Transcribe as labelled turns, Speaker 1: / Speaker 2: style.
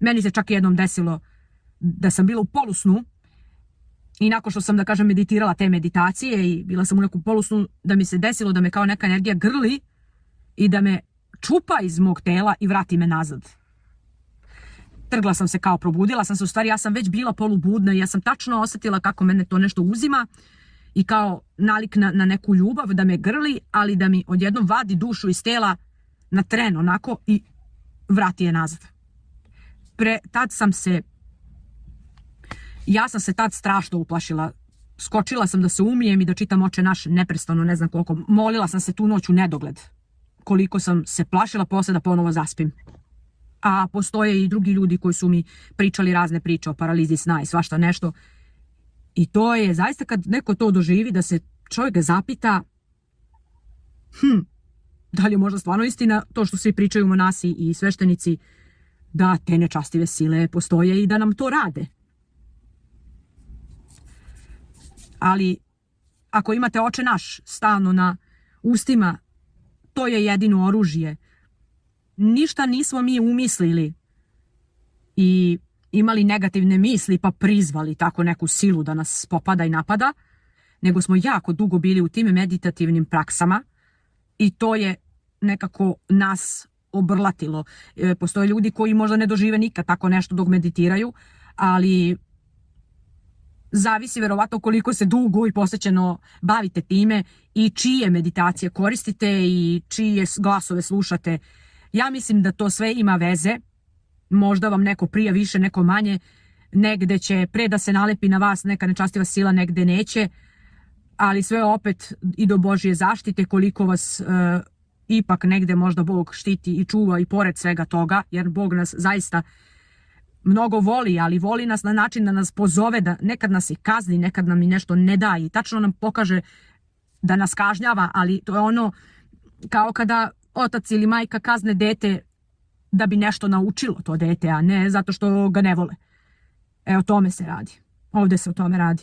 Speaker 1: Meni se čak jednom desilo da sam bila u polusnu i nakon što sam, da kažem, meditirala te meditacije i bila sam u nekom polusnu, da mi se desilo da me kao neka energija grli i da me čupa iz mog tela i vrati me nazad. Trgla sam se, kao probudila sam se, u stvari ja sam već bila polubudna i ja sam tačno osjetila kako mene to nešto uzima i kao nalik na neku ljubav da me grli, ali da mi odjednom vadi dušu iz tela na tren onako i vrati je nazad. Ja sam se tad strašno uplašila. Skočila sam da se umijem i da čitam Oče naš neprestano, ne znam koliko. Molila sam se tu noć u nedogled. Koliko sam se plašila posle da ponovo zaspim. A postoje i drugi ljudi koji su mi pričali razne priče o paralizi sna i svašta nešto. I to je zaista kad neko to doživi da se čovjek zapita da li je možda stvarno istina to što svi pričaju monasi i sveštenici da te nečastive sile postoje i da nam to rade. Ali ako imate Oče naš stalno na ustima, to je jedino oružje. Ništa nismo mi umislili i imali negativne misli pa prizvali tako neku silu da nas popada i napada, nego smo jako dugo bili u tim meditativnim praksama i to je nekako nas obrlatilo. Postoje ljudi koji možda ne dožive nikad tako nešto dok meditiraju, ali zavisi verovatno koliko se dugo i posvećeno bavite time i čije meditacije koristite i čije glasove slušate. Ja mislim da to sve ima veze. Možda vam neko prija više, neko manje. Negde će pre da se nalepi na vas neka nečastiva sila, negde neće. Ali sve opet i do Božje zaštite, koliko vas ipak negde možda Bog štiti i čuva i pored svega toga. Jer Bog nas zaista mnogo voli, ali voli nas na način da nas pozove, da nekad nas i kazni, nekad nam i nešto ne da i tačno nam pokaže da nas kažnjava, ali to je ono kao kada otac ili majka kazne dete da bi nešto naučilo to dete, a ne zato što ga ne vole. O tome se radi. Ovdje se o tome radi.